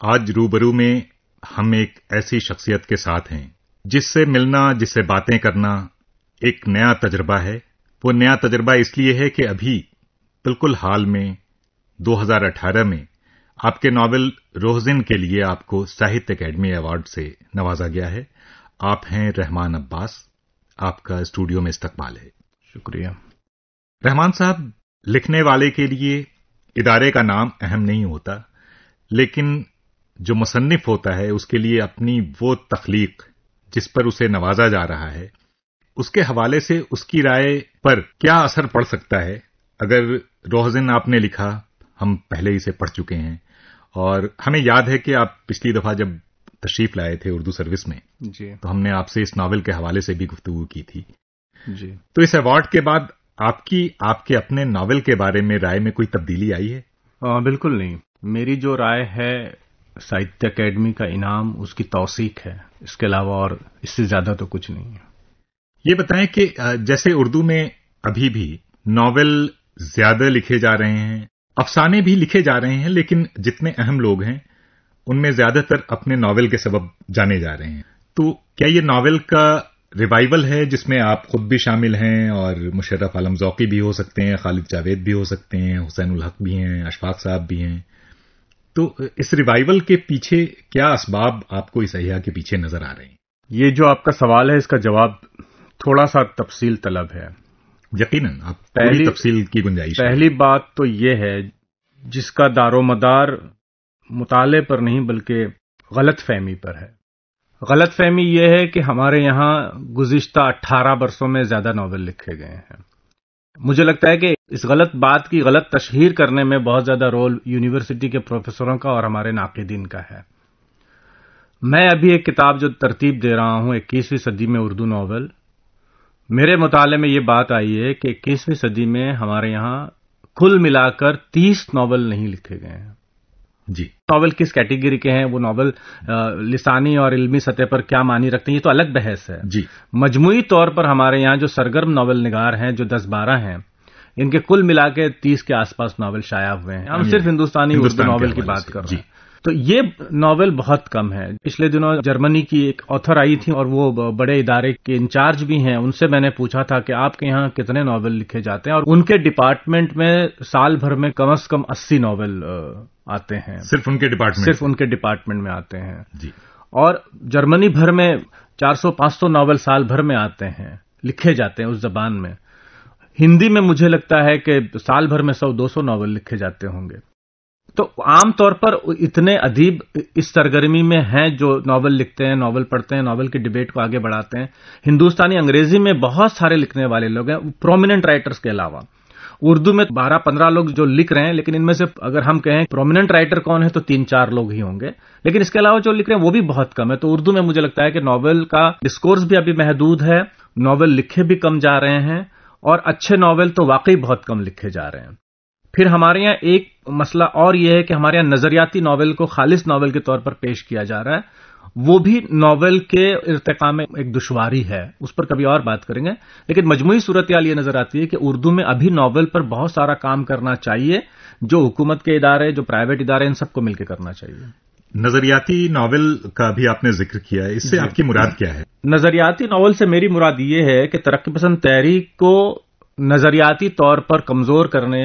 آج روبرو میں ہم ایک ایسی شخصیت کے ساتھ ہیں جس سے ملنا، جس سے باتیں کرنا ایک نیا تجربہ ہے۔ وہ نیا تجربہ اس لیے ہے کہ ابھی بالکل حال میں 2018 میں آپ کے ناول روزن کے لیے آپ کو ساہتیہ اکیڈمی ایوارڈ سے نوازا گیا ہے۔ آپ ہیں رحمان عباس، آپ کا اسٹوڈیو میں استقبال ہے۔ شکریہ۔ رحمان صاحب، لکھنے والے کے لیے ادارے کا نام اہم نہیں ہوتا، لیکن جو مصنف ہوتا ہے اس کے لیے اپنی وہ تخلیق جس پر اسے نوازا جا رہا ہے، اس کے حوالے سے اس کی رائے پر کیا اثر پڑ سکتا ہے؟ اگر روزن آپ نے لکھا، ہم پہلے اسے پڑھ چکے ہیں، اور ہمیں یاد ہے کہ آپ پچھلی دفعہ جب تشریف لائے تھے اردو سروس میں جی تو ہم نے آپ سے اس ناول کے حوالے سے بھی گفتگو کی تھی۔ جی تو اس ایوارڈ کے بعد آپ کے اپنے ناول کے بارے میں رائے میں کوئی تبدیلی آئی ہے؟ بالکل نہیں۔ میری جو رائے ہے ساہتیہ اکیڈمی کا انعام، اس کی توثیق ہے، اس کے علاوہ اور اس سے زیادہ تو کچھ نہیں ہے۔ یہ بتائیں کہ جیسے اردو میں ابھی بھی ناول زیادہ لکھے جا رہے ہیں، افسانے بھی لکھے جا رہے ہیں، لیکن جتنے اہم لوگ ہیں ان میں زیادہ تر اپنے ناول کے سبب جانے جا رہے ہیں، تو کیا یہ ناول کا ریوائول ہے جس میں آپ خود بھی شامل ہیں، اور مشرف عالم ذوقی بھی ہو سکتے ہیں، خالد جاوید بھی ہو سکتے ہیں، حسین الحق بھی ہیں، اشفاق صاحب بھی ہیں، تو اس ریوائول کے پیچھے کیا اسباب آپ کو اس احیا کے پیچھے نظر آ رہے ہیں؟ یہ جو آپ کا سوال ہے، اس کا جواب تھوڑا سا تفصیل طلب ہے۔ یقیناً آپ پوری تفصیل کی گنجائش ہے۔ پہلی بات تو یہ ہے جس کا دار و مدار مطالعے پر نہیں بلکہ غلط فہمی پر ہے۔ غلط فہمی یہ ہے کہ ہمارے یہاں گزشتہ 18 برسوں میں زیادہ ناول لکھے گئے ہیں۔ مجھے لگتا ہے کہ اس غلط بات کی غلط تشہیر کرنے میں بہت زیادہ رول یونیورسٹی کے پروفیسروں کا اور ہمارے ناقدین کا ہے۔ میں ابھی ایک کتاب جو ترتیب دے رہا ہوں 21ویں صدی میں اردو ناول، میرے مطالعے میں یہ بات آئی ہے کہ 21ویں صدی میں ہمارے یہاں کل ملا کر 30 ناول نہیں لکھے گئے ہیں۔ جی، ناول کس کیٹیگری کے ہیں، وہ ناول لسانی اور علمی سطح پر کیا معنی رکھتے ہیں، یہ تو الگ بحث ہے۔ جی، مجموعی طور پر ہمارے یہاں جو سرگرم ناول نگار ہیں، جو 10-12 ہیں، ان کے کل ملا کے 30 کے آس پاس ناول شائع ہوئے ہیں۔ ہم صرف ہندوستانی اردو ناول کی بات کر رہے ہیں، تو یہ ناول بہت کم ہے۔ پچھلے دنوں جرمنی کی ایک آتھر آئی تھی اور وہ بڑے ادارے کے انچارج بھی ہیں، ان سے میں نے پوچھا تھا کہ آپ کے یہاں کتنے ناول لکھے جاتے ہیں، اور ان کے ڈپارٹمنٹ میں سال بھر میں کم از کم 80 ناول آتے ہیں۔ صرف ان کے ڈپارٹمنٹ میں آتے ہیں۔ جی، اور جرمنی بھر میں 400-500 ناول سال بھر میں آتے ہیں، لکھے جاتے ہیں اس زبان میں۔ ہندی میں مجھے لگتا ہے کہ سال بھر میں 100-200 ناول لکھے جاتے ہوں گے۔ تو عام طور پر اتنے ادیب اس سرگرمی میں ہیں جو ناول لکھتے ہیں، ناول پڑھتے ہیں، ناول کی ڈیبیٹ کو آگے بڑھاتے ہیں۔ ہندوستانی انگریزی میں بہت سارے لکھنے والے لوگ ہیں، پرومیننٹ رائٹرز کے علاوہ۔ اردو میں 12-15 لوگ جو لکھ رہے ہیں، لیکن ان میں سے اگر ہم کہیں پرومیننٹ رائٹر کون ہے تو 3-4 لوگ ہی ہوں گے، لیکن اس کے علاوہ جو لکھ رہے ہیں وہ بھی بہت کم ہے۔ تو اردو میں مجھے لگتا ہے کہ ناول کا ڈسکورس بھی ابھی محدود ہے، ناول لکھے بھی کم جا رہے ہیں، اور اچھے ناول تو واقعی بہت کم لکھے جا رہے ہیں۔ پھر ہمارے یہاں ایک مسئلہ اور یہ ہے کہ ہمارے یہاں نظریاتی ناول کو خالص ناول کے طور پر پیش کیا جا رہا ہے، وہ بھی ناول کے ارتقاء میں ایک دشواری ہے، اس پر کبھی اور بات کریں گے۔ لیکن مجموعی صورتحال یہ نظر آتی ہے کہ اردو میں ابھی ناول پر بہت سارا کام کرنا چاہیے، جو حکومت کے ادارے، جو پرائیویٹ ادارے، ان سب کو مل کے کرنا چاہیے۔ نظریاتی ناول کا بھی آپ نے ذکر کیا ہے، اس سے آپ کی مراد کیا ہے؟ نظریاتی ناول سے میری مراد یہ ہے کہ ترقی پسند تحریک کو نظریاتی طور پر کمزور کرنے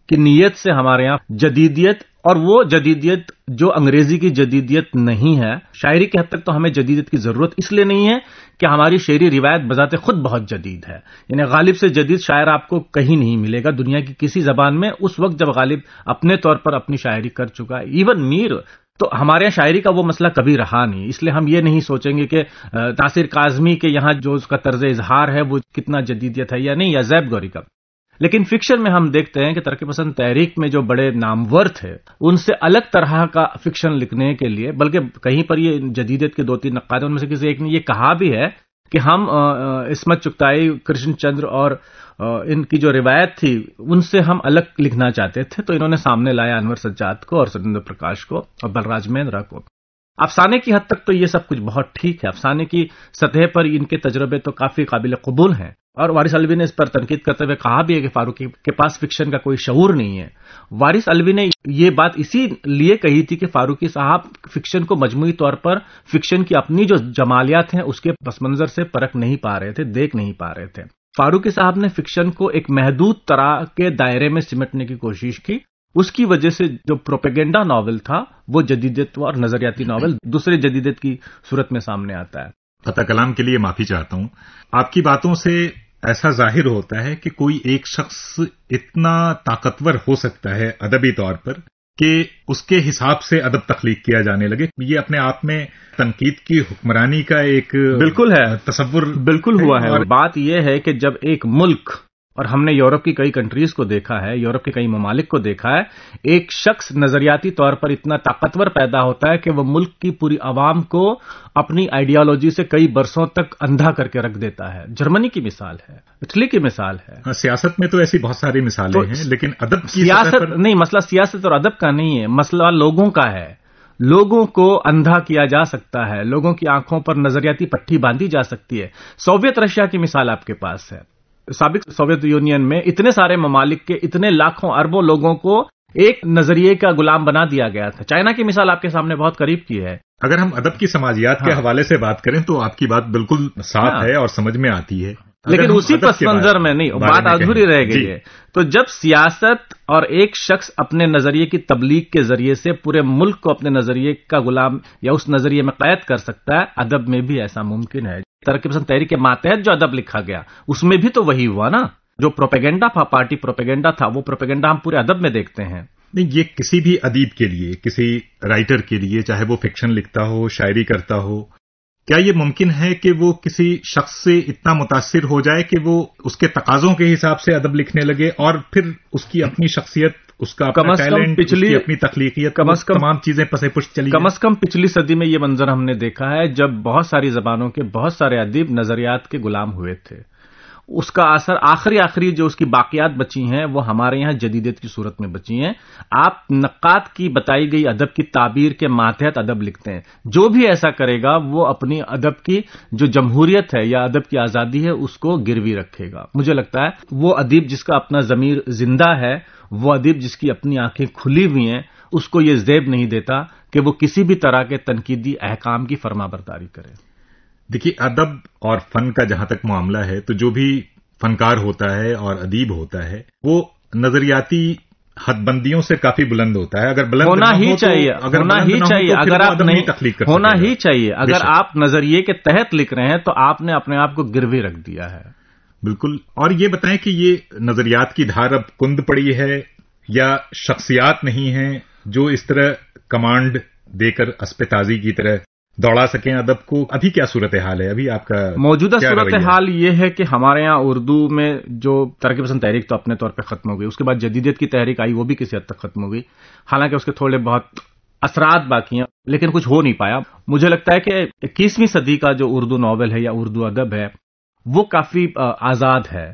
کی نیت سے ہمارے یہاں جدیدیت، اور وہ جدیدیت جو انگریزی کی جدیدیت نہیں ہے، شاعری کے حد تک تو ہمیں جدیدیت کی ضرورت اس لیے نہیں ہے کہ ہماری شعری روایت بذات خود بہت جدید ہے، یعنی غالب سے جدید شاعر آپ کو کہیں نہیں ملے گا دنیا کی کسی زبان میں اس وقت جب غالب اپنے طور پر اپنی شاعری کر چکا ہے، ایون میر۔ تو ہمارے یہاں شاعری کا وہ مسئلہ کبھی رہا نہیں، اس لیے ہم یہ نہیں سوچیں گے کہ ناصر کاظمی کے یہاں جو اس کا طرز اظہار ہے وہ کتنا جدیدیت ہے یا نہیں، یا زیب گوری کا۔ لیکن فکشن میں ہم دیکھتے ہیں کہ ترقی پسند تحریک میں جو بڑے نامور تھے، ان سے الگ طرح کا فکشن لکھنے کے لیے، بلکہ کہیں پر یہ جدیدیت کے 2-3 نقاد ان میں سے کسی ایک نے یہ کہا بھی ہے کہ ہم عصمت چغتائی، کرشن چندر اور ان کی جو روایت تھی ان سے ہم الگ لکھنا چاہتے تھے، تو انہوں نے سامنے لایا انور سجاد کو اور ستیندر پرکاش کو اور بلراج مہندرا کو۔ افسانے کی حد تک تو یہ سب کچھ بہت ٹھیک ہے، افسانے کی سطح پر ان کے تجربے تو کافی قابل قبول ہیں، اور وارث الوی نے اس پر تنقید کرتے ہوئے کہا بھی ہے کہ فاروقی کے پاس فکشن کا کوئی شعور نہیں ہے. وارث الوی نے یہ بات اسی لیے کہی تھی کہ فاروقی صاحب فکشن کو مجموعی طور پر فکشن کی اپنی جو جمالیات ہیں اس کے پس منظر سے پرکھ نہیں پا رہے تھے، دیکھ نہیں پا رہے تھے. فاروقی صاحب نے فکشن کو ایک محدود طرح کے دائرے میں سمٹنے کی کوشش کی. اس کی وجہ سے جو پروپیگنڈا ناول تھا وہ جدیدیت اور نظریاتی ناول دوسرے جدیدیت کی صورت میں سامنے آتا ہے. قطع کلام کے لیے معافی چاہتا ہوں. آپ کی باتوں سے ایسا ظاہر ہوتا ہے کہ کوئی ایک شخص اتنا طاقتور ہو سکتا ہے ادبی طور پر کہ اس کے حساب سے ادب تخلیق کیا جانے لگے. یہ اپنے آپ میں تنقید کی حکمرانی کا ایک بالکل ہے تصور بالکل ہوا ہے. اور بات یہ ہے کہ جب ایک ملک، اور ہم نے یورپ کی کئی کنٹریز کو دیکھا ہے، یورپ کے کئی ممالک کو دیکھا ہے، ایک شخص نظریاتی طور پر اتنا طاقتور پیدا ہوتا ہے کہ وہ ملک کی پوری عوام کو اپنی آئیڈیالوجی سے کئی برسوں تک اندھا کر کے رکھ دیتا ہے. جرمنی کی مثال ہے، اٹلی کی مثال ہے. سیاست میں تو ایسی بہت ساری مثالیں ہیں، لیکن ادب کی سیاست نہیں، مسئلہ سیاست اور ادب کا نہیں ہے، مسئلہ لوگوں کا ہے. لوگوں کو اندھا کیا جا سکتا ہے، لوگوں کی آنکھوں پر نظریاتی پٹھی باندھی جا سکتی ہے. سوویت رشیا کی مثال آپ کے پاس ہے. سابق سوویت یونین میں اتنے سارے ممالک کے اتنے لاکھوں اربوں لوگوں کو ایک نظریے کا غلام بنا دیا گیا تھا. چائنا کی مثال آپ کے سامنے بہت قریب کی ہے. اگر ہم ادب کی سماجیات کے حوالے سے بات کریں تو آپ کی بات بالکل صاف ہے اور سمجھ میں آتی ہے، لیکن اسی پس منظر میں نہیں، بات ادھوری رہ گئی ہے. تو جب سیاست اور ایک شخص اپنے نظریے کی تبلیغ کے ذریعے سے پورے ملک کو اپنے نظریے کا غلام یا اس نظریے میں قید کر سکتا ہے، ادب میں بھی ایسا ممکن ہے. ترقی پسند تحریک کے ماتحت جو ادب لکھا گیا اس میں بھی تو وہی ہوا نا. جو پروپیگنڈا تھا، پارٹی پروپیگنڈا تھا، وہ پروپیگنڈا ہم پورے ادب میں دیکھتے ہیں. نہیں، یہ کسی بھی ادیب کے لیے، کسی رائٹر کے لیے، چاہے وہ فکشن لکھتا ہو، شاعری کرتا ہو، کیا یہ ممکن ہے کہ وہ کسی شخص سے اتنا متاثر ہو جائے کہ وہ اس کے تقاضوں کے حساب سے ادب لکھنے لگے اور پھر اس کی اپنی شخصیت، اس کا اپنا ٹیلنٹ، اس کی اپنی تخلیقیت، تمام چیزیں پسے پشت چلی؟ کم از کم پچھلی صدی میں یہ منظر ہم نے دیکھا ہے جب بہت ساری زبانوں کے بہت سارے ادیب نظریات کے غلام ہوئے تھے. اس کا اثر آخری جو اس کی باقیات بچی ہیں وہ ہمارے یہاں جدیدیت کی صورت میں بچی ہیں. آپ نقاد کی بتائی گئی ادب کی تعبیر کے ماتحت ادب لکھتے ہیں. جو بھی ایسا کرے گا وہ اپنی ادب کی جو جمہوریت ہے یا ادب کی آزادی ہے اس کو گروی رکھے گا. مجھے لگتا ہے وہ ادیب جس کا اپنا ضمیر زندہ ہے، وہ ادیب جس کی اپنی آنکھیں کھلی ہوئی ہیں، اس کو یہ زیب نہیں دیتا کہ وہ کسی بھی طرح کے تنقیدی احکام کی فرما برداری کرے. دیکھیے، ادب اور فن کا جہاں تک معاملہ ہے تو جو بھی فنکار ہوتا ہے اور ادیب ہوتا ہے وہ نظریاتی حد بندیوں سے کافی بلند ہوتا ہے. اگر بلند ہونا ہی چاہیے، اگر آپ نہیں تخلیق کر ہونا ہی چاہیے. اگر آپ نظریے کے تحت لکھ رہے ہیں تو آپ نے اپنے آپ کو گروی رکھ دیا ہے. بالکل. اور یہ بتائیں کہ یہ نظریات کی دھار اب کند پڑی ہے یا شخصیات نہیں ہیں جو اس طرح کمانڈ دے کر اسپِ تازی کی طرح دوڑا سکیں ادب کو؟ ابھی کیا صورتحال ہے؟ ابھی آپ کا موجودہ صورتحال یہ ہے کہ ہمارے ہاں اردو میں جو ترقی پسند تحریک تو اپنے طور پہ ختم ہو گئی، اس کے بعد جدیدیت کی تحریک آئی، وہ بھی کسی حد تک ختم ہو گئی، حالانکہ اس کے تھوڑے بہت اثرات باقی ہیں، لیکن کچھ ہو نہیں پایا. مجھے لگتا ہے کہ 21ویں صدی کا جو اردو ناول ہے یا اردو ادب ہے وہ کافی آزاد ہے.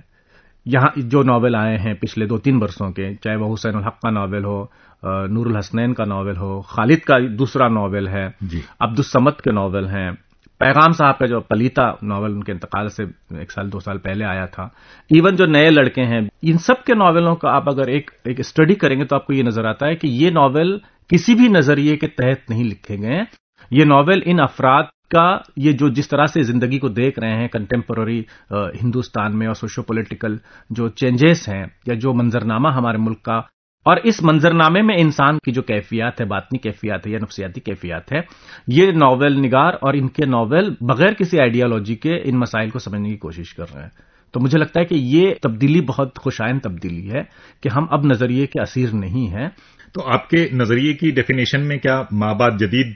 یہاں جو ناول آئے ہیں پچھلے 2-3 برسوں کے، چاہے وہ حسین الحق کا ناول ہو، نور الحسنین کا ناول ہو، خالد کا دوسرا ناول ہے، عبدالصمد کے ناول ہیں، پیغام صاحب کا جو پلیتا ناول ان کے انتقال سے 1-2 سال پہلے آیا تھا، ایون جو نئے لڑکے ہیں، ان سب کے ناولوں کا آپ اگر ایک اسٹڈی کریں گے تو آپ کو یہ نظر آتا ہے کہ یہ ناول کسی بھی نظریے کے تحت نہیں لکھے گئے ہیں. یہ ناول ان افراد کا یہ جو جس طرح سے زندگی کو دیکھ رہے ہیں کنٹمپرری ہندوستان میں اور سوشو پولیٹیکل جو چینجز ہیں یا جو منظرنامہ ہمارے ملک کا، اور اس منظرنامے میں انسان کی جو کیفیات ہے، باطنی کیفیات ہے یا نفسیاتی کیفیات ہے، یہ ناول نگار اور ان کے ناول بغیر کسی آئیڈیالوجی کے ان مسائل کو سمجھنے کی کوشش کر رہے ہیں. تو مجھے لگتا ہے کہ یہ تبدیلی بہت خوشائن تبدیلی ہے کہ ہم اب نظریے کے اسیر نہیں ہیں. تو آپ کے نظریے کی ڈیفینیشن میں کیا مابعد جدید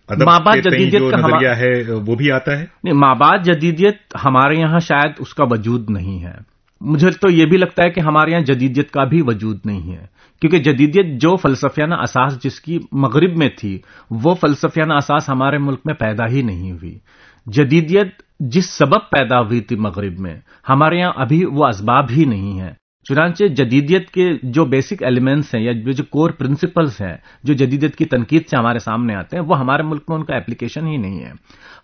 مابعد جدیدیت جو نظریہ ہے وہ بھی آتا ہے؟ نہیں، مابعد جدیدیت ہمارے یہاں شاید اس کا وجود نہیں ہے. مجھے تو یہ بھی لگتا ہے کہ ہمارے یہاں جدیدیت کا بھی وجود نہیں ہے، کیونکہ جدیدیت جو فلسفیانہ اساس جس کی مغرب میں تھی وہ فلسفیانہ اساس ہمارے ملک میں پیدا ہی نہیں ہوئی. جدیدیت جس سبب پیدا ہوئی تھی مغرب میں، ہمارے یہاں ابھی وہ اسباب ہی نہیں ہیں. چنانچہ جدیدیت کے جو بیسک ایلیمنٹس ہیں یا جو کور پرنسپلز ہیں جو جدیدیت کی تنقید سے ہمارے سامنے آتے ہیں وہ ہمارے ملک میں ان کا اپلیکیشن ہی نہیں ہے.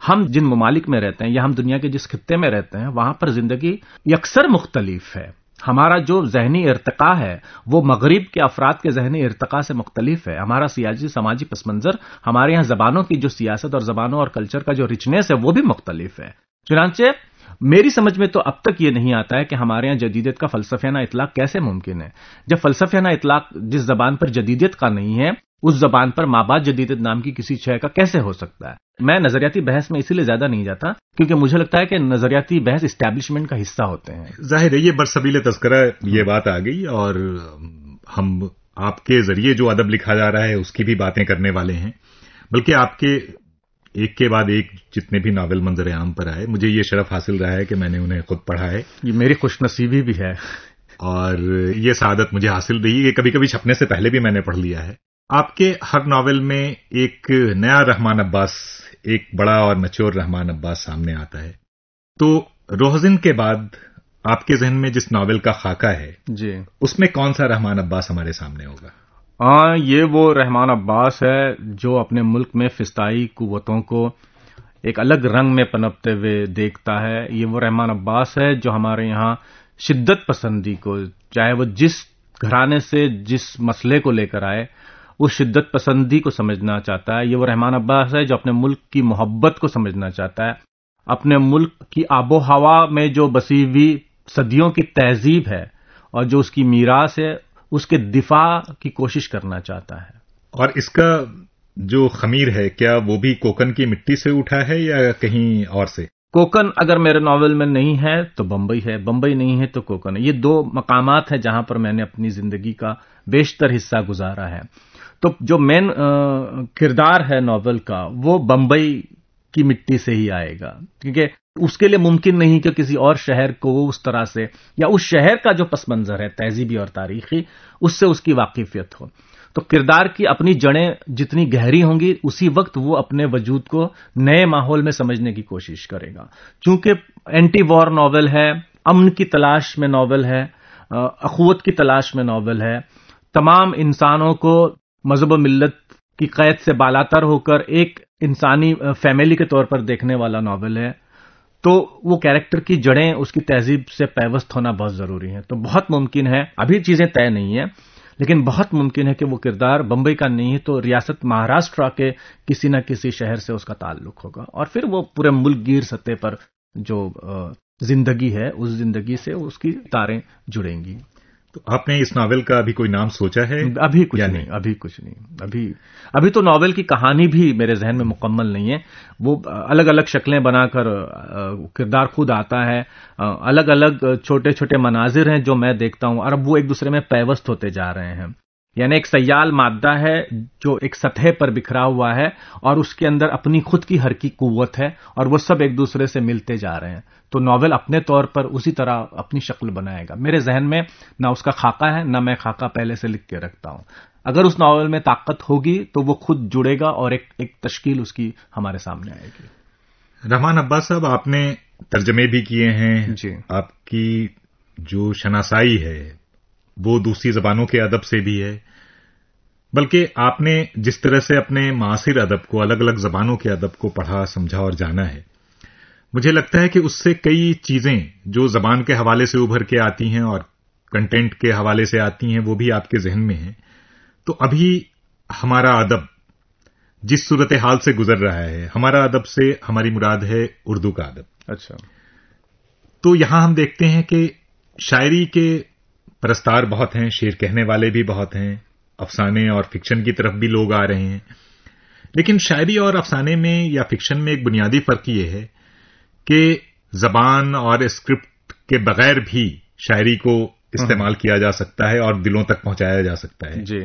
ہم جن ممالک میں رہتے ہیں یا ہم دنیا کے جس خطے میں رہتے ہیں وہاں پر زندگی یکسر مختلف ہے. ہمارا جو ذہنی ارتقاء ہے وہ مغرب کے افراد کے ذہنی ارتقاء سے مختلف ہے. ہمارا سیاسی سماجی پس منظر، ہمارے یہاں زبانوں کی جو سیاست اور زبانوں اور کلچر کا جو رچنیس ہے وہ بھی مختلف ہے. چنانچہ میری سمجھ میں تو اب تک یہ نہیں آتا ہے کہ ہمارے یہاں جدیدیت کا فلسفیانہ اطلاق کیسے ممکن ہے. جب فلسفیانہ اطلاق جس زبان پر جدیدیت کا نہیں ہے اس زبان پر مابعد جدیدیت نام کی کسی شے کا کیسے ہو سکتا ہے. میں نظریاتی بحث میں اسی لیے زیادہ نہیں جاتا کیونکہ مجھے لگتا ہے کہ نظریاتی بحث اسٹیبلشمنٹ کا حصہ ہوتے ہیں. ظاہر ہے یہ برسبیل تذکرہ یہ بات آ گئی، اور ہم آپ کے ذریعے جو ادب لکھا جا رہا ہے اس کی بھی باتیں کرنے والے ہیں. بلکہ آپ کے ایک کے بعد ایک جتنے بھی ناول منظر عام پر آئے مجھے یہ شرف حاصل رہا ہے کہ میں نے انہیں خود پڑھا ہے. یہ میری خوش نصیبی بھی ہے اور یہ سعادت مجھے حاصل رہی ہے کہ کبھی کبھی چھپنے سے پہلے بھی میں نے پڑھ لیا ہے. آپ کے ہر ناول میں ایک نیا رحمان عباس، ایک بڑا اور میچور رحمان عباس سامنے آتا ہے. تو روحزن کے بعد آپ کے ذہن میں جس ناول کا خاکہ ہے جی اس میں کون سا رحمان عباس ہمارے سامنے ہوگا؟ ہاں، یہ وہ رحمان عباس ہے جو اپنے ملک میں فضائی قوتوں کو ایک الگ رنگ میں پنپتے ہوئے دیکھتا ہے. یہ وہ رحمان عباس ہے جو ہمارے یہاں شدت پسندی کو، چاہے وہ جس گھرانے سے جس مسئلے کو لے کر آئے، اس شدت پسندی کو سمجھنا چاہتا ہے. یہ وہ رحمان عباس ہے جو اپنے ملک کی محبت کو سمجھنا چاہتا ہے، اپنے ملک کی آب و ہوا میں جو بسی ہوئی صدیوں کی تہذیب ہے اور جو اس کی میراث ہے اس کے دفاع کی کوشش کرنا چاہتا ہے. اور اس کا جو خمیر ہے کیا وہ بھی کوکن کی مٹی سے اٹھا ہے یا کہیں اور سے؟ کوکن اگر میرے ناول میں نہیں ہے تو بمبئی ہے، بمبئی نہیں ہے تو کوکن ہے. یہ دو مقامات ہیں جہاں پر میں نے اپنی زندگی کا بیشتر حصہ گزارا ہے. تو جو مین کردار ہے ناول کا وہ بمبئی کی مٹی سے ہی آئے گا، کیونکہ اس کے لیے ممکن نہیں کہ کسی اور شہر کو وہ اس طرح سے یا اس شہر کا جو پس منظر ہے تہذیبی اور تاریخی اس سے اس کی واقفیت ہو. تو کردار کی اپنی جڑیں جتنی گہری ہوں گی اسی وقت وہ اپنے وجود کو نئے ماحول میں سمجھنے کی کوشش کرے گا. چونکہ اینٹی وار ناول ہے، امن کی تلاش میں ناول ہے، اخوت کی تلاش میں ناول ہے، تمام انسانوں کو مذہب و ملت کی قید سے بالاتر ہو کر ایک انسانی فیملی کے طور پر دیکھنے والا ناول ہے. تو وہ کیریکٹر کی جڑیں اس کی تہذیب سے پیوست ہونا بہت ضروری ہے. تو بہت ممکن ہے، ابھی چیزیں طے نہیں ہیں، لیکن بہت ممکن ہے کہ وہ کردار بمبئی کا نہیں ہے تو ریاست مہاراشٹر کے کسی نہ کسی شہر سے اس کا تعلق ہوگا، اور پھر وہ پورے ملک گیر سطح پر جو زندگی ہے اس زندگی سے اس کی تاریں جڑیں گی. تو آپ نے اس ناول کا ابھی کوئی نام سوچا ہے؟ ابھی کچھ نہیں، ابھی کچھ نہیں. ابھی تو ناول کی کہانی بھی میرے ذہن میں مکمل نہیں ہے. وہ الگ الگ شکلیں بنا کر کردار خود آتا ہے، الگ الگ چھوٹے چھوٹے مناظر ہیں جو میں دیکھتا ہوں اور اب وہ ایک دوسرے میں پیوست ہوتے جا رہے ہیں. یعنی ایک سیال مادہ ہے جو ایک سطح پر بکھرا ہوا ہے اور اس کے اندر اپنی خود کی حرکی قوت ہے اور وہ سب ایک دوسرے سے ملتے جا رہے ہیں. تو ناول اپنے طور پر اسی طرح اپنی شکل بنائے گا. میرے ذہن میں نہ اس کا خاکہ ہے نہ میں خاکہ پہلے سے لکھ کے رکھتا ہوں. اگر اس ناول میں طاقت ہوگی تو وہ خود جڑے گا اور ایک تشکیل اس کی ہمارے سامنے آئے گی. رحمان عباس صاحب، آپ نے ترجمے بھی کیے ہیں جی. آپ کی جو شناسائی ہے وہ دوسری زبانوں کے ادب سے بھی ہے، بلکہ آپ نے جس طرح سے اپنے معاصر ادب کو، الگ الگ زبانوں کے ادب کو پڑھا، سمجھا اور جانا ہے، مجھے لگتا ہے کہ اس سے کئی چیزیں جو زبان کے حوالے سے ابھر کے آتی ہیں اور کنٹینٹ کے حوالے سے آتی ہیں وہ بھی آپ کے ذہن میں ہیں. تو ابھی ہمارا ادب جس صورتحال سے گزر رہا ہے، ہمارا ادب سے ہماری مراد ہے اردو کا ادب. اچھا. تو یہاں ہم دیکھتے ہیں کہ شاعری کے پرستار بہت ہیں، شعر کہنے والے بھی بہت ہیں، افسانے اور فکشن کی طرف بھی لوگ آ رہے ہیں. لیکن شاعری اور افسانے میں یا فکشن میں ایک بنیادی فرق یہ ہے کہ زبان اور اسکرپٹ کے بغیر بھی شاعری کو استعمال کیا جا سکتا ہے اور دلوں تک پہنچایا جا سکتا ہے. جی.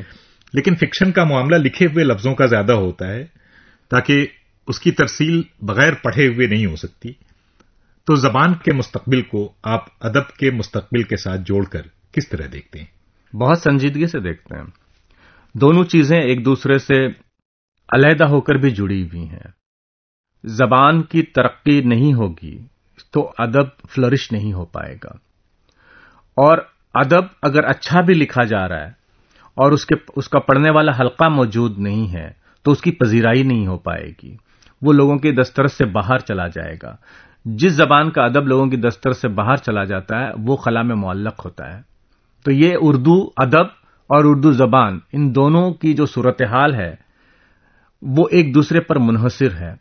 لیکن فکشن کا معاملہ لکھے ہوئے لفظوں کا زیادہ ہوتا ہے تاکہ اس کی ترسیل بغیر پڑھے ہوئے نہیں ہو سکتی. تو زبان کے مستقبل کو آپ ادب کے مستقبل کے ساتھ جوڑ کر کس طرح دیکھتے ہیں؟ بہت سنجیدگی سے دیکھتے ہیں. دونوں چیزیں ایک دوسرے سے علیحدہ ہو کر بھی جڑی ہوئی ہیں. زبان کی ترقی نہیں ہوگی تو ادب فلرش نہیں ہو پائے گا، اور ادب اگر اچھا بھی لکھا جا رہا ہے اور اس کا پڑھنے والا حلقہ موجود نہیں ہے تو اس کی پذیرائی نہیں ہو پائے گی، وہ لوگوں کی دسترس سے باہر چلا جائے گا۔ جس زبان کا ادب لوگوں کی دسترس سے باہر چلا جاتا ہے وہ خلا میں معلق ہوتا ہے۔ تو یہ اردو ادب اور اردو زبان، ان دونوں کی جو صورتحال ہے وہ ایک دوسرے پر منحصر ہے۔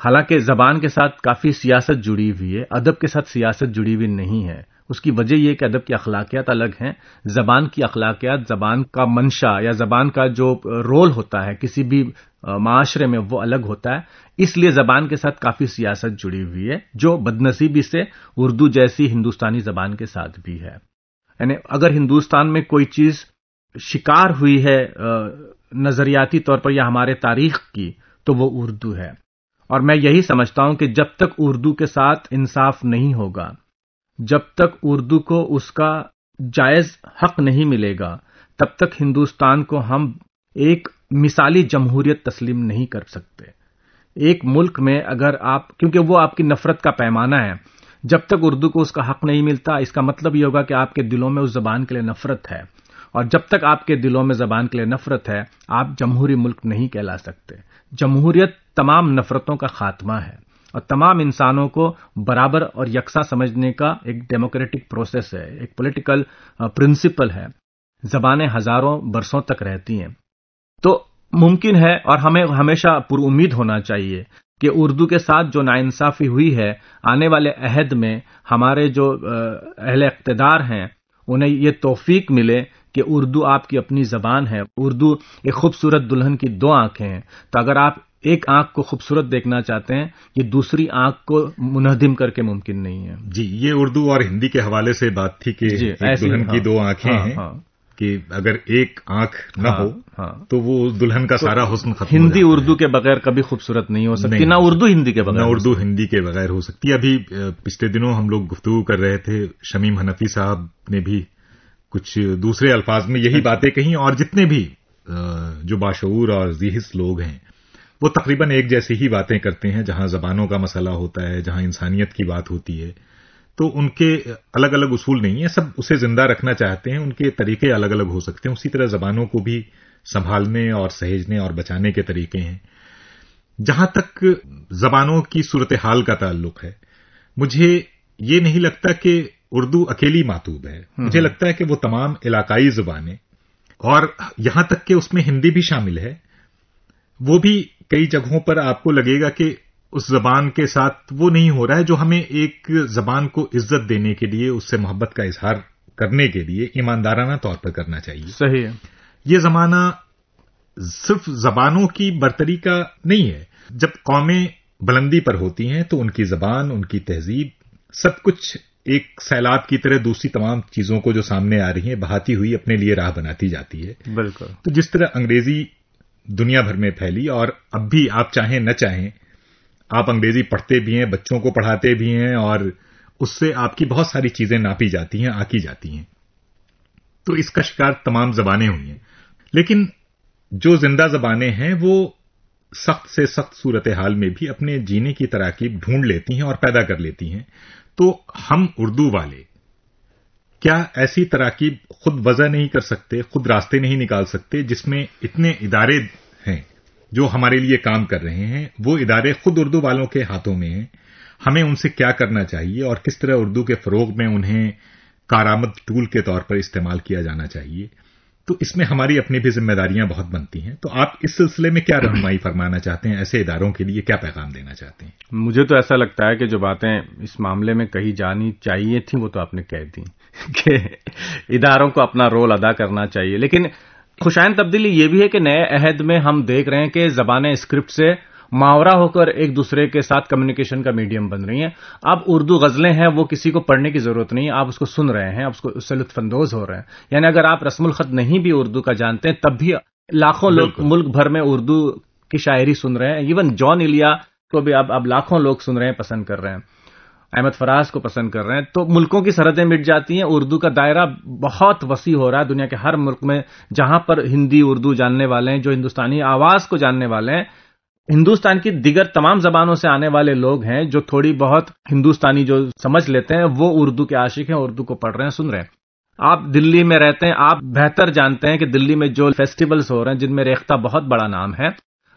حالانکہ زبان کے ساتھ کافی سیاست جڑی ہوئی ہے، ادب کے ساتھ سیاست جڑی ہوئی نہیں ہے۔ اس کی وجہ یہ کہ ادب کی اخلاقیات الگ ہیں، زبان کی اخلاقیات، زبان کا منشا یا زبان کا جو رول ہوتا ہے کسی بھی معاشرے میں وہ الگ ہوتا ہے۔ اس لیے زبان کے ساتھ کافی سیاست جڑی ہوئی ہے، جو بدنصیبی سے اردو جیسی ہندوستانی زبان کے ساتھ بھی ہے۔ یعنی اگر ہندوستان میں کوئی چیز شکار ہوئی ہے نظریاتی طور پر یا ہمارے تاریخ کی تو وہ اردو ہے، اور میں یہی سمجھتا ہوں کہ جب تک اردو کے ساتھ انصاف نہیں ہوگا، جب تک اردو کو اس کا جائز حق نہیں ملے گا، تب تک ہندوستان کو ہم ایک مثالی جمہوریت تسلیم نہیں کر سکتے۔ ایک ملک میں اگر آپ، کیونکہ وہ آپ کی نفرت کا پیمانہ ہے، جب تک اردو کو اس کا حق نہیں ملتا، اس کا مطلب یہ ہوگا کہ آپ کے دلوں میں اس زبان کے لیے نفرت ہے، اور جب تک آپ کے دلوں میں زبان کے لیے نفرت ہے، آپ جمہوری ملک نہیں کہلا سکتے۔ جمہوریت تمام نفرتوں کا خاتمہ ہے اور تمام انسانوں کو برابر اور یکساں سمجھنے کا ایک ڈیموکریٹک پروسیس ہے، ایک پولیٹیکل پرنسپل ہے۔ زبانیں ہزاروں برسوں تک رہتی ہیں، تو ممکن ہے اور ہمیں ہمیشہ پر امید ہونا چاہیے کہ اردو کے ساتھ جو ناانصافی ہوئی ہے، آنے والے عہد میں ہمارے جو اہل اقتدار ہیں انہیں یہ توفیق ملے کہ اردو آپ کی اپنی زبان ہے۔ اردو ایک خوبصورت دلہن کی دو آنکھیں ہیں، تو اگر آپ ایک آنکھ کو خوبصورت دیکھنا چاہتے ہیں، یہ دوسری آنکھ کو منہدم کر کے ممکن نہیں ہے۔ جی، یہ اردو اور ہندی کے حوالے سے بات تھی کہ ایک دلہن کی دو آنکھیں ہیں، کہ اگر ایک آنکھ نہ ہو تو وہ دلہن کا سارا حسن ختم ہو جاتا ہے۔ ہندی اردو کے بغیر کبھی خوبصورت نہیں ہو سکتی، نہ اردو ہندی کے بغیر، نہ اردو ہندی کے بغیر ہو سکتی۔ ابھی پچھلے دنوں ہم لوگ گفتگو کر رہے تھے، شمیم حنفی صاحب نے بھی کچھ دوسرے الفاظ میں یہی باتیں کہیں، اور جتنے بھی جو باشعور اور ذی حس لوگ ہیں وہ تقریباً ایک جیسی ہی باتیں کرتے ہیں۔ جہاں زبانوں کا مسئلہ ہوتا ہے، جہاں انسانیت کی بات ہوتی ہے، تو ان کے الگ الگ اصول نہیں ہیں، سب اسے زندہ رکھنا چاہتے ہیں، ان کے طریقے الگ الگ ہو سکتے ہیں۔ اسی طرح زبانوں کو بھی سنبھالنے اور سہیجنے اور بچانے کے طریقے ہیں۔ جہاں تک زبانوں کی صورتحال کا تعلق ہے، مجھے یہ نہیں لگتا کہ اردو اکیلی ماتوب ہے، مجھے لگتا ہے کہ وہ تمام علاقائی زبانیں، اور یہاں تک کہ اس میں ہندی بھی شامل ہے، وہ بھی کئی جگہوں پر آپ کو لگے گا کہ اس زبان کے ساتھ وہ نہیں ہو رہا ہے جو ہمیں ایک زبان کو عزت دینے کے لیے، اس سے محبت کا اظہار کرنے کے لیے ایماندارانہ طور پر کرنا چاہیے۔ صحیح ہے۔ یہ زمانہ صرف زبانوں کی برتری کا نہیں ہے۔ جب قومیں بلندی پر ہوتی ہیں تو ان کی زبان، ان کی تہذیب، سب کچھ ایک سیلاب کی طرح دوسری تمام چیزوں کو جو سامنے آ رہی ہیں بہاتی ہوئی اپنے لیے راہ بناتی جاتی ہے۔ بالکل۔ تو جس طرح انگریزی دنیا بھر میں پھیلی، اور اب بھی آپ چاہیں نہ چاہیں آپ انگریزی پڑھتے بھی ہیں، بچوں کو پڑھاتے بھی ہیں، اور اس سے آپ کی بہت ساری چیزیں ناپی جاتی ہیں، آکی جاتی ہیں، تو اس کا شکار تمام زبانیں ہوئی ہیں۔ لیکن جو زندہ زبانیں ہیں وہ سخت سے سخت صورتحال میں بھی اپنے جینے کی تراکیب ڈھونڈ لیتی ہیں اور پیدا کر لیتی ہیں۔ تو ہم اردو والے کیا ایسی تراکیب خود وضع نہیں کر سکتے، خود راستے نہیں نکال سکتے جس میں اتنے ادارے ہیں جو ہمارے لیے کام کر رہے ہیں، وہ ادارے خود اردو والوں کے ہاتھوں میں ہیں؟ ہمیں ان سے کیا کرنا چاہیے اور کس طرح اردو کے فروغ میں انہیں کارآمد ٹول کے طور پر استعمال کیا جانا چاہیے؟ تو اس میں ہماری اپنی بھی ذمہ داریاں بہت بنتی ہیں۔ تو آپ اس سلسلے میں کیا رہنمائی فرمانا چاہتے ہیں؟ ایسے اداروں کے لیے کیا پیغام دینا چاہتے ہیں؟ مجھے تو ایسا لگتا ہے کہ جو باتیں اس معاملے میں کہی جانی چاہیے تھیں وہ تو آپ نے کہہ دی کہ اداروں کو اپنا رول ادا کرنا چاہیے۔ لیکن خوشائن تبدیلی یہ بھی ہے کہ نئے عہد میں ہم دیکھ رہے ہیں کہ زبانیں اسکرپٹ سے محاورہ ہو کر ایک دوسرے کے ساتھ کمیونیکیشن کا میڈیم بن رہی ہیں۔ اب اردو غزلیں ہیں، وہ کسی کو پڑھنے کی ضرورت نہیں ہے، آپ اس کو سن رہے ہیں، آپ اس سے لطف اندوز ہو رہے ہیں۔ یعنی اگر آپ رسم الخط نہیں بھی اردو کا جانتے ہیں تب بھی لاکھوں لوگ ملک بھر میں اردو کی شاعری سن رہے ہیں۔ ایون جان ایلیا کو بھی اب لاکھوں لوگ سن رہے ہیں، پسند کر رہے ہیں، احمد فراز کو پسند کر رہے ہیں۔ تو ملکوں کی سرحدیں مٹ جاتی ہیں، اردو کا دائرہ بہت وسیع ہو رہا ہے دنیا کے ہر ملک میں، جہاں پر ہندی اردو جاننے والے ہیں، جو ہندوستانی آواز کو جاننے والے ہیں۔ ہندوستان کی دیگر تمام زبانوں سے آنے والے لوگ ہیں جو تھوڑی بہت ہندوستانی جو سمجھ لیتے ہیں، وہ اردو کے عاشق ہیں، اردو کو پڑھ رہے ہیں، سن رہے ہیں۔ آپ دلی میں رہتے ہیں، آپ بہتر جانتے ہیں کہ دلی میں جو فیسٹیولز ہو رہے ہیں جن میں ریختہ بہت بڑا نام ہے،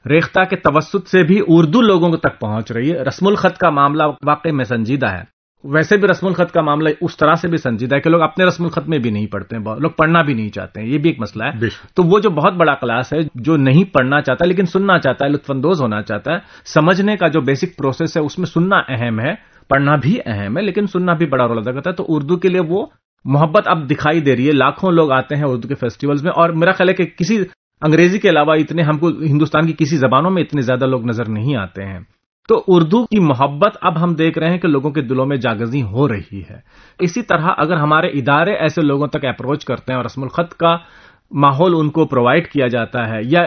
ریختہ کے توسط سے بھی اردو لوگوں تک پہنچ رہی ہے۔ رسم الخط کا معاملہ واقعی میں سنجیدہ ہے، ویسے بھی رسم الخط کا معاملہ اس طرح سے بھی سنجیدہ ہے کہ لوگ اپنے رسم الخط میں بھی نہیں پڑھتے ہیں، لوگ پڑھنا بھی نہیں چاہتے ہیں، یہ بھی ایک مسئلہ ہے۔ تو وہ جو بہت بڑا کلاس ہے جو نہیں پڑھنا چاہتا لیکن سننا چاہتا ہے، لطف اندوز ہونا چاہتا ہے، سمجھنے کا جو بیسک پروسیس ہے اس میں سننا اہم ہے، پڑھنا بھی اہم ہے، لیکن سننا بھی بڑا رول ادا کرتا ہے۔ تو اردو کے لیے وہ محبت اب دکھائی دے رہی ہے، لاکھوں لوگ آتے ہیں اردو کے فیسٹیولز میں، اور میرا خیال ہے کہ کسی انگریزی کے علاوہ اتنے ہم کو ہندوستان کی کسی زبانوں میں اتنے زیادہ لوگ نظر نہیں آتے ہیں۔ تو اردو کی محبت اب ہم دیکھ رہے ہیں کہ لوگوں کے دلوں میں جاگزی ہو رہی ہے۔ اسی طرح اگر ہمارے ادارے ایسے لوگوں تک اپروچ کرتے ہیں اور رسم الخط کا ماحول ان کو پرووائڈ کیا جاتا ہے، یا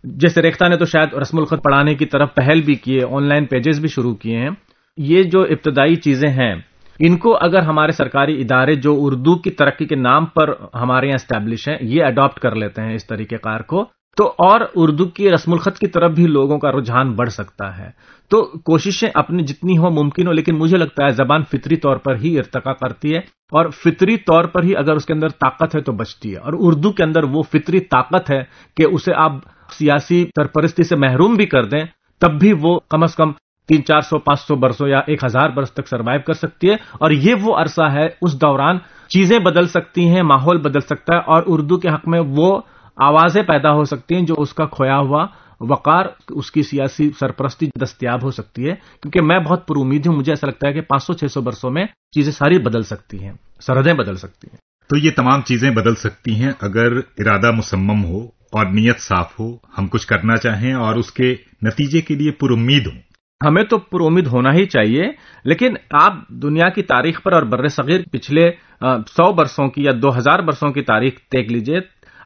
جیسے ریختہ نے تو شاید رسم الخط پڑھانے کی طرف پہل بھی کی ہے، آن لائن پیجز بھی شروع کیے ہیں، یہ جو ابتدائی چیزیں ہیں ان کو اگر ہمارے سرکاری ادارے جو اردو کی ترقی کے نام پر ہمارے یہاں اسٹیبلش ہیں یہ اڈاپٹ کر لیتے ہیں اس طریقہ کار کو، تو اور اردو کی رسم الخط کی طرف بھی لوگوں کا رجحان بڑھ سکتا ہے۔ تو کوششیں اپنی جتنی ہو ممکن ہو، لیکن مجھے لگتا ہے زبان فطری طور پر ہی ارتقا کرتی ہے، اور فطری طور پر ہی اگر اس کے اندر طاقت ہے تو بچتی ہے، اور اردو کے اندر وہ فطری طاقت ہے کہ اسے آپ سیاسی سرپرستی سے محروم بھی کر دیں تب بھی وہ کم از کم 300، 400، 500 برسوں یا 1000 برس تک سروائیو کر سکتی ہے، اور یہ وہ عرصہ ہے اس دوران چیزیں بدل سکتی ہیں، ماحول بدل سکتا ہے، اور اردو کے حق میں وہ آوازیں پیدا ہو سکتی ہیں جو اس کا کھویا ہوا وقار، اس کی سیاسی سرپرستی دستیاب ہو سکتی ہے، کیونکہ میں بہت پر امید ہوں، مجھے ایسا لگتا ہے کہ 500-600 برسوں میں چیزیں ساری بدل سکتی ہیں، سرحدیں بدل سکتی ہیں۔ تو یہ تمام چیزیں بدل سکتی ہیں اگر ارادہ مصمم ہو اور نیت صاف ہو، ہم کچھ کرنا چاہیں اور اس کے نتیجے کے لیے پر امید ہوں۔ ہمیں تو پر امید ہونا ہی چاہیے، لیکن آپ دنیا کی تاریخ پر اور بر صغیر پچھلے 100 برسوں کی یا 2000 برسوں کی تاریخ دیکھ لیجئے،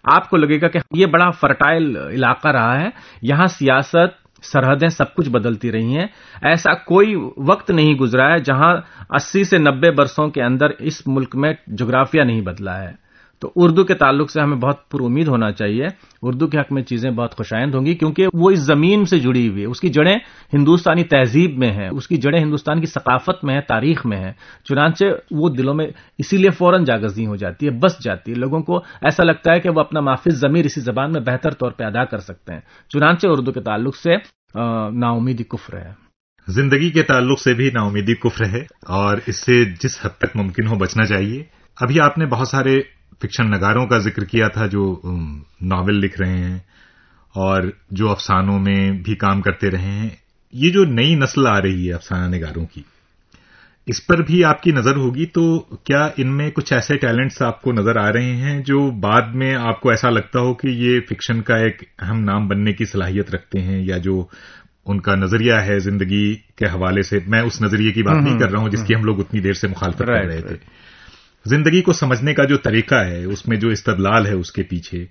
آپ کو لگے گا کہ یہ بڑا فرٹائل علاقہ رہا ہے، یہاں سیاست، سرحدیں سب کچھ بدلتی رہی ہیں، ایسا کوئی وقت نہیں گزرا ہے جہاں 80 سے 90 برسوں کے اندر اس ملک میں جغرافیہ نہیں بدلا ہے۔ تو اردو کے تعلق سے ہمیں بہت پر امید ہونا چاہیے، اردو کے حق میں چیزیں بہت خوشائند ہوں گی، کیونکہ وہ اس زمین سے جڑی ہوئی ہے، اس کی جڑیں ہندوستانی تہذیب میں ہیں، اس کی جڑیں ہندوستان کی ثقافت میں ہیں، تاریخ میں ہیں، چنانچہ وہ دلوں میں اسی لیے فوراً جاگزی ہو جاتی ہے، بس جاتی ہے، لوگوں کو ایسا لگتا ہے کہ وہ اپنا مافز ضمیر اسی زبان میں بہتر طور پہ ادا کر سکتے ہیں، چنانچہ اردو کے تعلق سے نا امیدی کفر ہے۔ زندگی کے تعلق سے بھی نا امیدی کفر ہے، اور اس سے جس حد تک ممکن ہو بچنا چاہیے۔ ابھی آپ نے بہت سارے فکشن نگاروں کا ذکر کیا تھا جو ناول لکھ رہے ہیں اور جو افسانوں میں بھی کام کرتے رہے ہیں، یہ جو نئی نسل آ رہی ہے افسانہ نگاروں کی، اس پر بھی آپ کی نظر ہوگی، تو کیا ان میں کچھ ایسے ٹیلنٹس آپ کو نظر آ رہے ہیں جو بعد میں آپ کو ایسا لگتا ہو کہ یہ فکشن کا ایک اہم نام بننے کی صلاحیت رکھتے ہیں، یا جو ان کا نظریہ ہے زندگی کے حوالے سے، میں اس نظریے کی بات نہیں کر رہا ہوں جس کی ہم لوگ اتنی دیر سے مخالفت کر رہے تھے، زندگی کو سمجھنے کا جو طریقہ ہے، اس میں جو استدلال ہے اس کے پیچھے،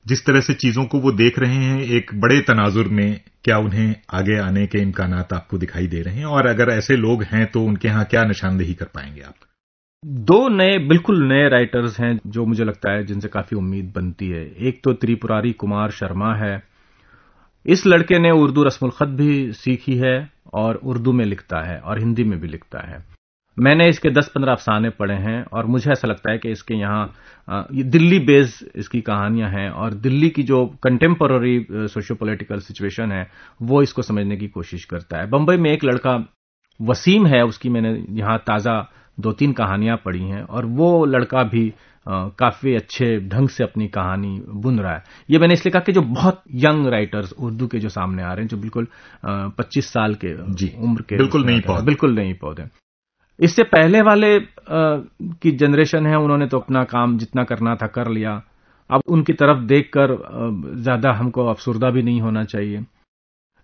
جس طرح سے چیزوں کو وہ دیکھ رہے ہیں ایک بڑے تناظر میں، کیا انہیں آگے آنے کے امکانات آپ کو دکھائی دے رہے ہیں؟ اور اگر ایسے لوگ ہیں تو ان کے ہاں کیا نشاندہی کر پائیں گے آپ؟ 2 نئے بالکل نئے رائٹرز ہیں جو مجھے لگتا ہے جن سے کافی امید بنتی ہے۔ ایک تو تریپوراری کمار شرما ہے، اس لڑکے نے اردو رسم الخط بھی سیکھی ہے اور اردو میں لکھتا ہے اور ہندی میں بھی لکھتا ہے۔ میں نے اس کے 10-15 افسانے پڑھے ہیں، اور مجھے ایسا لگتا ہے کہ اس کے یہاں دلی بیس اس کی کہانیاں ہیں، اور دلی کی جو کنٹمپرری سوشو پولیٹیکل سچویشن ہے وہ اس کو سمجھنے کی کوشش کرتا ہے۔ بمبئی میں ایک لڑکا وسیم ہے، اس کی میں نے یہاں تازہ 2-3 کہانیاں پڑھی ہیں، اور وہ لڑکا بھی کافی اچھے ڈھنگ سے اپنی کہانی بن رہا ہے۔ یہ میں نے اس لیے کہا کہ جو بہت ینگ رائٹرز اردو کے جو سامنے آ رہے ہیں، جو بالکل 25 سال کے عمر کے، بالکل نہیں پودے، اس سے پہلے والے کی جنریشن ہے، انہوں نے تو اپنا کام جتنا کرنا تھا کر لیا، اب ان کی طرف دیکھ کر زیادہ ہم کو افسردہ بھی نہیں ہونا چاہیے۔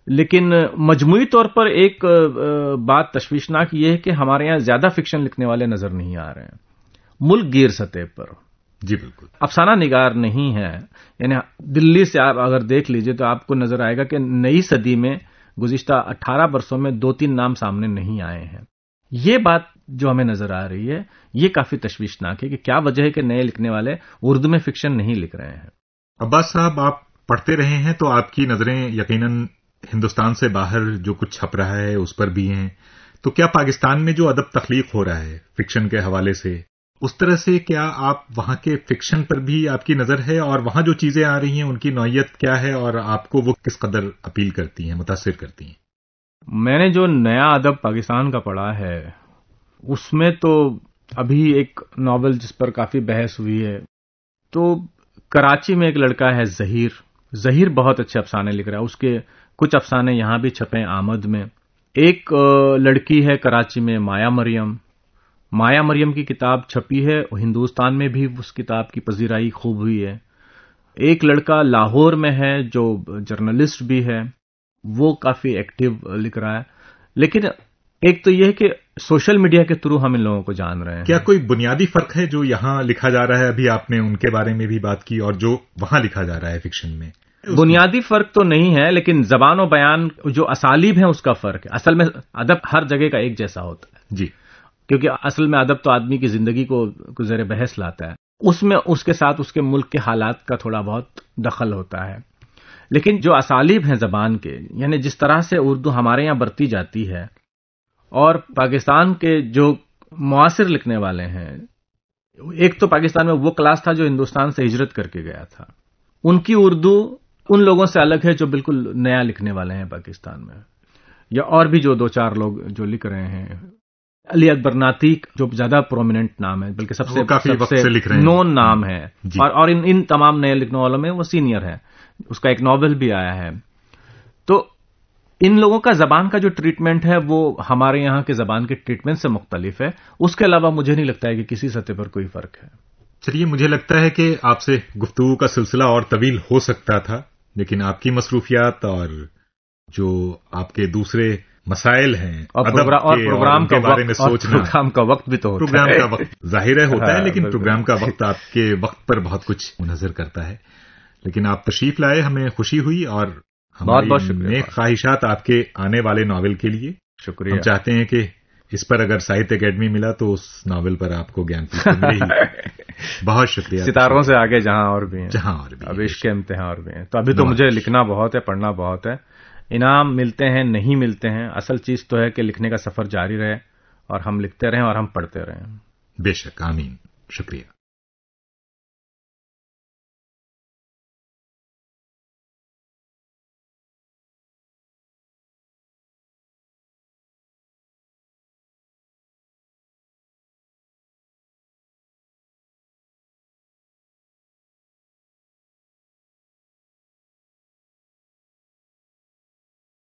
لیکن مجموعی طور پر ایک بات تشویشناک یہ ہے کہ ہمارے یہاں زیادہ فکشن لکھنے والے نظر نہیں آ رہے ہیں ملک گیر سطح پر۔ جی بالکل، افسانہ نگار نہیں ہے، یعنی دلی سے آپ اگر دیکھ لیجئے تو آپ کو نظر آئے گا کہ نئی صدی میں گزشتہ 18 برسوں میں 2-3 نام سامنے نہیں آئے ہیں۔ یہ بات جو ہمیں نظر آ رہی ہے یہ کافی تشویشناک ہے کہ کیا وجہ ہے کہ نئے لکھنے والے اردو میں فکشن نہیں لکھ رہے ہیں۔ عباس صاحب، آپ پڑھتے رہے ہیں تو آپ کی نظریں یقیناً ہندوستان سے باہر جو کچھ چھپ رہا ہے اس پر بھی ہیں، تو کیا پاکستان میں جو ادب تخلیق ہو رہا ہے فکشن کے حوالے سے، اس طرح سے کیا آپ وہاں کے فکشن پر بھی آپ کی نظر ہے، اور وہاں جو چیزیں آ رہی ہیں ان کی نوعیت کیا ہے، اور آپ کو وہ کس قدر اپیل کرتی ہیں، متاثر کرتی ہیں؟ میں نے جو نیا ادب پاکستان کا پڑھا ہے اس میں تو ابھی ایک ناول جس پر کافی بحث ہوئی ہے، تو کراچی میں ایک لڑکا ہے ظہیر بہت اچھے افسانے لکھ رہا ہے. اس کے کچھ افسانے یہاں بھی چھپے ہیں آمد میں. ایک لڑکی ہے کراچی میں مایا مریم کی کتاب چھپی ہے، ہندوستان میں بھی اس کتاب کی پذیرائی خوب ہوئی ہے. ایک لڑکا لاہور میں ہے جو جرنلسٹ بھی ہے، وہ کافی ایکٹیو لکھ رہا ہے. لیکن ایک تو یہ ہے کہ سوشل میڈیا کے تھرو ہم ان لوگوں کو جان رہے ہیں. کیا کوئی بنیادی فرق ہے جو یہاں لکھا جا رہا ہے؟ ابھی آپ نے ان کے بارے میں بھی بات کی، اور جو وہاں لکھا جا رہا ہے فکشن میں بنیادی فرق تو نہیں ہے، لیکن زبان و بیان جو اسالیب ہیں اس کا فرق ہے. اصل میں ادب ہر جگہ کا ایک جیسا ہوتا ہے جی، کیونکہ اصل میں ادب تو آدمی کی زندگی کو زیر بحث لاتا ہے. اس میں اس کے ساتھ اس کے ملک کے حالات کا تھوڑا بہت دخل ہوتا ہے. لیکن جو اسالیب ہیں زبان کے، یعنی جس طرح سے اردو ہمارے یہاں برتی جاتی ہے، اور پاکستان کے جو معاصر لکھنے والے ہیں، ایک تو پاکستان میں وہ کلاس تھا جو ہندوستان سے ہجرت کر کے گیا تھا، ان کی اردو ان لوگوں سے الگ ہے جو بالکل نیا لکھنے والے ہیں پاکستان میں. یا اور بھی جو دو چار لوگ جو لکھ رہے ہیں، علی اکبر ناطق جو زیادہ پرومیننٹ نام ہے، بلکہ سب سے نون نام ہے، اور ان تمام نئے لکھنے والوں میں وہ سینئر ہے. اس کا ایک ناول بھی آیا ہے. تو ان لوگوں کا زبان کا جو ٹریٹمنٹ ہے وہ ہمارے یہاں کے زبان کے ٹریٹمنٹ سے مختلف ہے. اس کے علاوہ مجھے نہیں لگتا ہے کہ کسی سطح پر کوئی فرق ہے. چلیے، مجھے لگتا ہے کہ آپ سے گفتگو کا سلسلہ اور طویل ہو سکتا تھا، لیکن آپ کی مصروفیات اور جو آپ کے دوسرے مسائل ہیں اور پروگرام کے بارے میں سوچنا، پروگرام کا وقت بھی تو ہوتا ہے، پروگرام کا وقت ظاہر ہے ہوتا ہے، لیکن پروگرام کا وقت آپ کے وقت پر بہت کچھ منحصر کرتا ہے. لیکن آپ تشریف لائے، ہمیں خوشی ہوئی، اور ہماری نیک خواہشات آپ کے آنے والے ناول کے لیے. شکریہ. ہم چاہتے ہیں کہ اس پر اگر ساہتیہ اکیڈمی ملا تو اس ناول پر آپ کو گیان پیٹ ملے ہی. بہت شکریہ. ستاروں سے آگے جہاں اور بھی ہیں، اب عشق کے امتحان اور بھی ہیں. تو ابھی تو مجھے لکھنا بہت ہے، پڑھنا بہت ہے. انعام ملتے ہیں نہیں ملتے ہیں، اصل چیز تو ہے کہ لکھنے کا سفر جاری رہے، اور ہم لکھتے رہیں اور ہم پڑھتے رہیں. بے شک. آمین. شکریہ.